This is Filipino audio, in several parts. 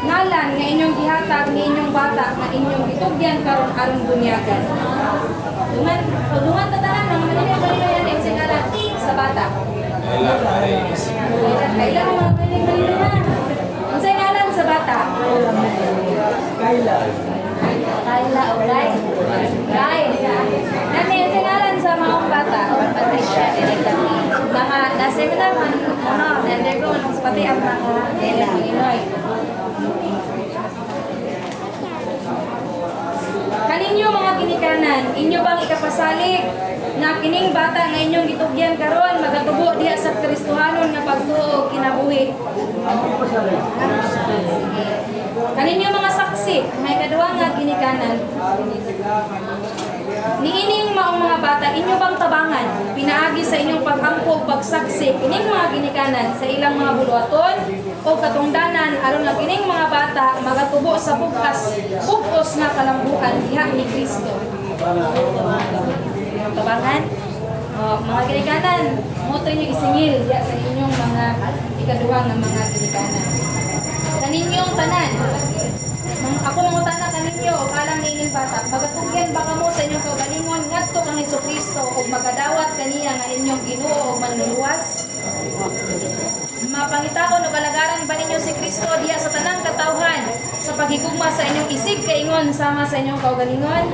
ngalan nga inyong gihatag ni inyong bata nga inyong gitugyan karon aron bunyagan. Dungan tatanan mga malinaw yan ang singalan sa bata. Kailan mga malinaw. Ang singalan sa bata. Kayla o Ray. Nani ang singalan sa mga bata. Patricia, na-seminar man, na-undergo ng pati ang mga Illinois. Kaninyo mga ginikanan, inyo bang ikapasalig na kining bata nga inyong gitugyan karon magatubo diha sa Kristohanon nga pagtuo kinabuhi? Kaninyo mga saksi, may kaduwa nga ginikanan. Niining maong mga bata, inyo bang tabangan, pinaagi sa inyong pag-angko, pagsaksi, kining mga ginikanan sa ilang mga buluaton o katungdanan, aron na kining mga bata magatubo sa bugos nga kalambuan diha ni Kristo. Tabangan, mga ginikanan, moto inyo isingil diha sa inyong mga ikaduwa nga mga ginikanan. Kaninyong tanan, ako mangutana kaninyo o kalang niining bata, magatugyan ba kamo sa inyong kaugalingon ngadto kang Jesucristo o magadawat kaniya nga inyong Ginoo o manluluwas? Mapangitaon o balagaran ba ninyo si Kristo diha sa tanang katawhan sa paghigugma sa inyong isig kaingon sama sa inyong kaugalingon?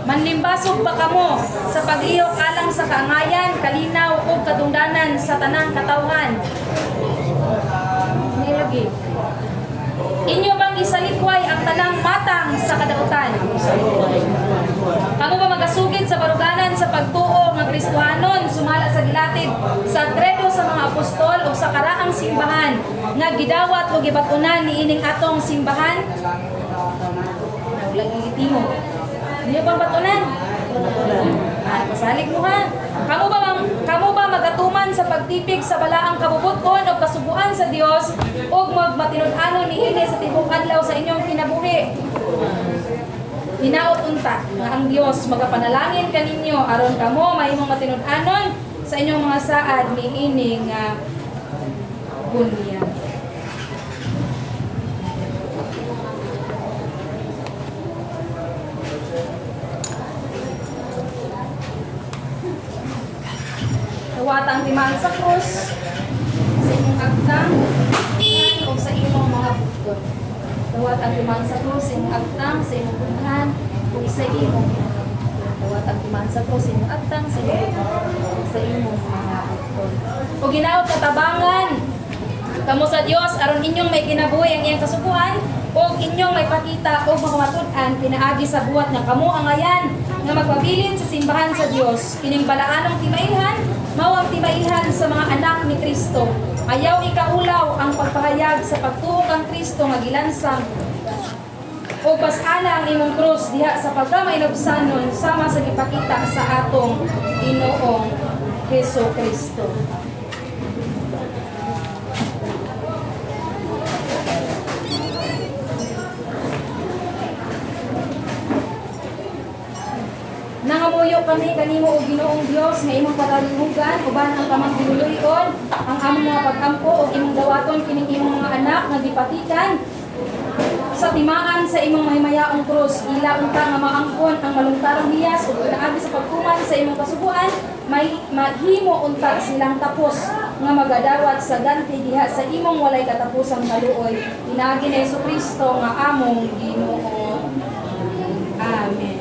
Manlimbasog ba kamo sa pag-iyo alang sa kaangayan, kalinaw o katungdanan sa tanang katawhan? Nilagi. Inyo bang isalikway ang tanang matang sa kadautan? Kamo ba magasugid sa baruganan sa pagtuo nga Kristohanon sumala sa gilatid sa kredo sa mga apostol o sa karaang simbahan nga gidawat o gibatunan niining atong simbahan? Naglagang itimo. Inyo bang batunan? Pasalig mo ha. Kamo ba magatuman sa pagtipig sa balaang kabubuton o kasubuan sa Dios o magmatinud-anon niini sa tibok adlaw sa inyong kinabuhi? Hinaot unta nga ang Dios magapanalangin kaninyo aron kamo mahimong matinud-anon sa inyong mga saad niini nga bunya. Tawatang timaan sa krus, sa inyong agtang, o sa inyong mga bukod. Tawatang timaan sa krus, sa inyong agtang, sa inyong bunhan, o sa inyong tawatang timaan sa krus, sa inyong agtang, sa inyong mga bukod. O ginaot katabangan, kamo sa Dios aron inyong may kinabuhi ang iyang kasubuan, o inyong may pakita o makamatudan, pinaagi sa buhat nga kamo ang ayan, nga magpabilin sa simbahan sa Dios, kining balaanong timailhan, mawag timailhan sa mga anak ni Kristo. Ayaw ikaulaw ang pagpahayag sa pagtuo kang Kristo nga gilansang o pasana ang imong krus diha sa pagkamailabsanon sama sa gipakita sa atong Ginoong Hesus Kristo. Nangamuyo kami kanimo o Ginoong Dios nga imong pagalihugan uban ang kamang ginuloy-on ang among mga pag-ampo o imong dawaton kining imong mga anak nga gipatikan sa timaan sa imong mahimayaong krus. Ila unta nga maangkon ang malungtarang hiyas ug pinaagi sa pagtuman sa imong kasubuan mahimo unta silang tapos nga magadawat sa ganti diha sa imong walay katapusang kaluoy. Pinaagi ni Jesucristo nga among Ginoo. Amen.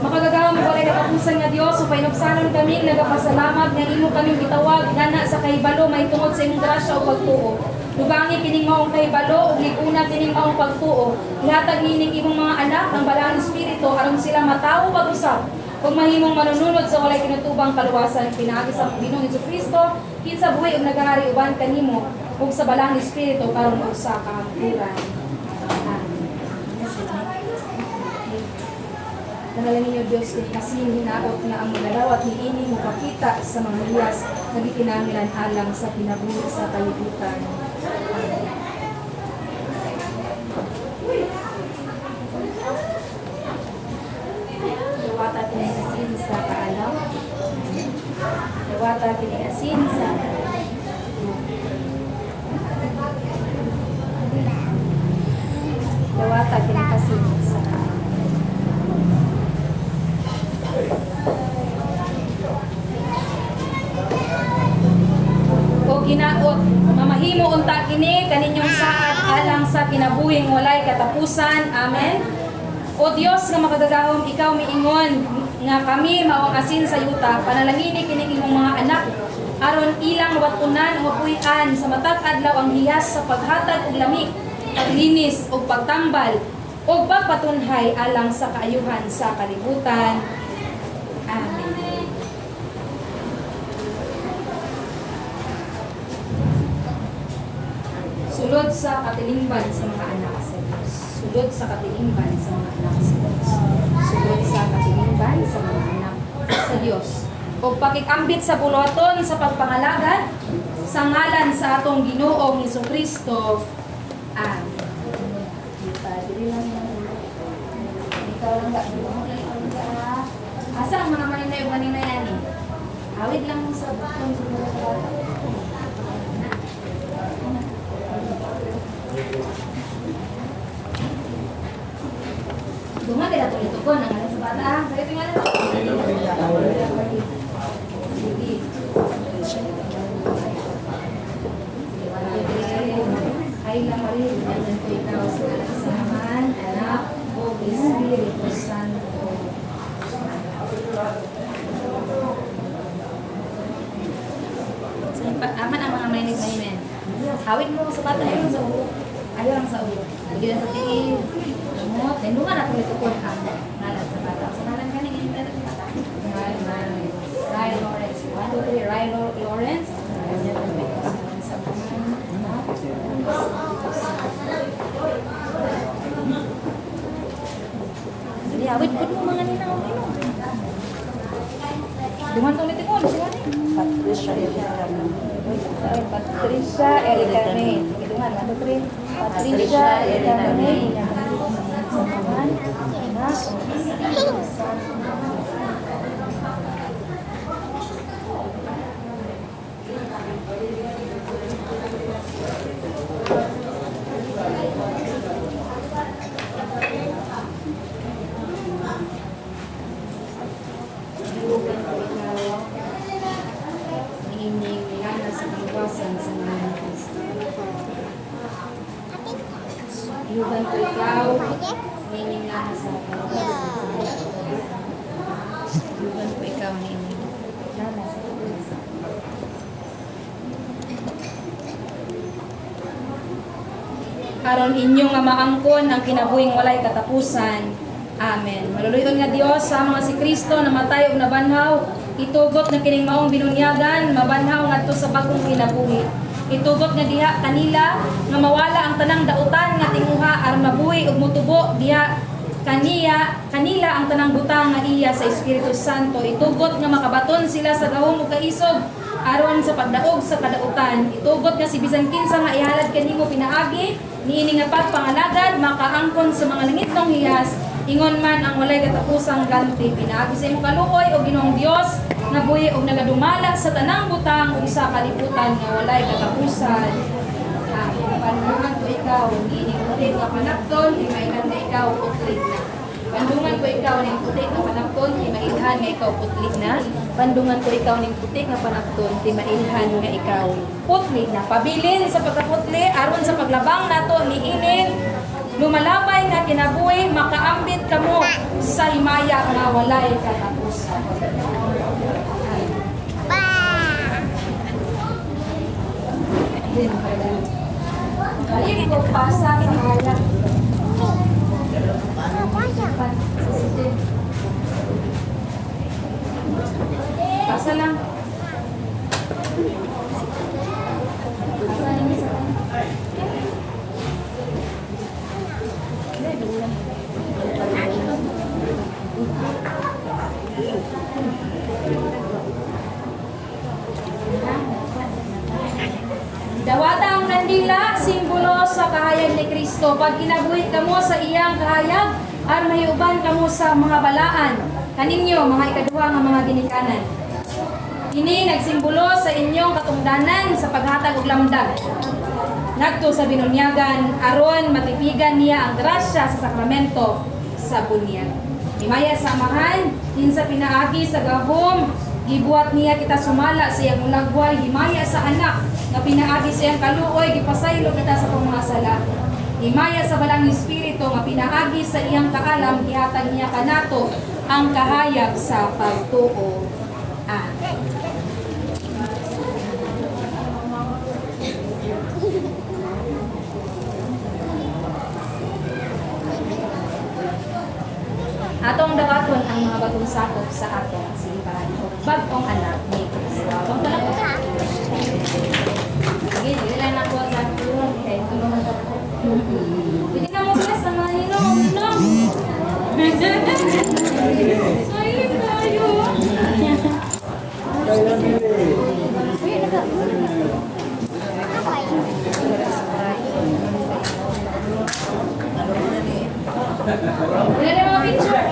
Makagagawang walay katapusan nga Dios o painobsanon kami nagapasalamat nga imo kaming gitawag gana sa kahibalo may tungod sa imong grasya o pagtuo. Dugangi kining maong kahibalo ug liguna kining maong pagtuo. Ihatag nining imong mga anak ang balaang espiritu aron sila matawo pag-usap ug mahimong manununod sa walay kinatubang kaluwasan pinaagi sa Ginoong Jesucristo kinsa buhi ug nagahari uban kanimo ug sa balaang espiritu karon ug sa kahangturan. Nanalangin niyo Diyos kung kasing hinaot na ang magalawat ni ini mapakita sa mga hiyas na gikinamilan alang sa pinabuhi sa kalibutan. sa kaalaw. Dawata kini asin sa dawata kini asin sa o ginaot mamahimo unta kini kaninyong saad alang sa kinabuhing walay katapusan. Amen. O Dios nga makagagahom, ikaw miingon nga kami mao ang asin sa yuta, panalangini kini imong mga anak aron ilang watunan o mapuy-an sa matag adlaw ang hiyas sa paghatag og lamig, paglinis ug pagtambal ug pagpatunhay alang sa kaayuhan sa kalibutan. Amen. Sulod sa katilingban sa mga anak sa Diyos. Sulod sa katilingban sa mga anak sa Diyos. Sulod sa katilingban sa mga anak sa Diyos. O pakikambit sa buloton sa pagpangalagad sa ngalan sa atong Ginoong Hesukristo. Amen. Ikaw lang ga. Asa ang mga maninay o maninay yan eh? Awid lang sa buton sa buloton. Dungan kaya tuloy ko nang alas sa bata. Sakit yung alas. Ay lang rin. Ganyan ko ikaw sa alasahan, anak, o Espiritu Santo. Aman ang mga mainit-mainit. Hawid mo sa bata. Ayaw lang sa ulo. Ayaw lang sa ulo. Hindi lang sa tiin. Tendungan ako nito po ang ngalan sa bata. Sa ngalan ka nang hinintay na bata. Ray Lawrence. 1, 2, 3. Ray Lawrence. Jadi awit pun mo mga nina ang inom. Dungan kong nito ko. Patricia Erika May. Dungan. 1, 2, 3. Patricia Erika May. Yugan ko ikaw, nining lang sa yugan ko ikaw, nining lang sa aron inyong nga maangkon ang kinabuhing walay katapusan. Amen. Maluluyon nga Dios sa mga si Kristo namatay ug nabanhaw, itugot na kining maong binunyagan, mabanhaw ngadto sa bagong kinabuhi. Itugot nga diha kanila nga mawala ang tanang dautan nga tinguha aron mabuhi ug motubo diha kanila ang tanang butang nga iya sa Espiritu Santo. Itugot nga makabaton sila sa gahom ug kaisog aron sa pagdaog sa kadautan. Itugot nga si bisan kinsa nga ihalad kanimo pinaagi niini nga pagpangalagad makaangkon sa mga langitong hiyas ingon man ang walay katapusang ganti. Pinaagi sa imong kaluoy o Ginoong Dios nga buhi og nagadumala sa tanang butang ug sa kalibutan nga walay katapusan. Pandungan ko ikaw niini putik nga panapton di mainan nga ikaw putlik na. Pandungan ko ikaw ning putik nga panapton di mailhan nga ikaw putlik na. Pandungan ko ikaw ning putik nga panapton di mailhan nga ikaw putlik na. Pabilin sa pagkaputli aron sa paglabang nato niining lumalabay nga kinabuhi makaambit kamo sa himaya nga walay katapusan. Ayun ko pasa sa hayag. Pasa lang. Pasa lang sa dawata ang kandila, simbolo sa kahayag ni Kristo. Pag kinabuhi kamo sa iyang kahayag, aron mahiuban kamo sa mga balaan kaninyo mga ikaduha nga mga ginikanan. Kini nagsimbolo sa inyong katungdanan sa paghatag og lamdag ngadto sa binunyagan aron matipigan niya ang grasya sa sakramento sa bunyag. Himaya sa amahan, sa pinaagi sa gahom, gibuhat niya kita sumala sa iyang ulagway, himaya sa anak, nga pinaagi sa iyang kaluoy, gipasaylo kita sa mga sala. Himaya sa balang espiritu, nga pinaagi sa iyang kaalam, gihatag niya kanato ang kahayag sa pagtuo. Amen. Atong dawaton ang mga bagong sakop sa atong simbahan. Bagong anak ni Kristo. Atong talaga. Sige, dili lang ako sa tulong. Kaya tulungan ako. Pwede na mo guys, sa mga inom. Silent tayo. Wala na mga picture.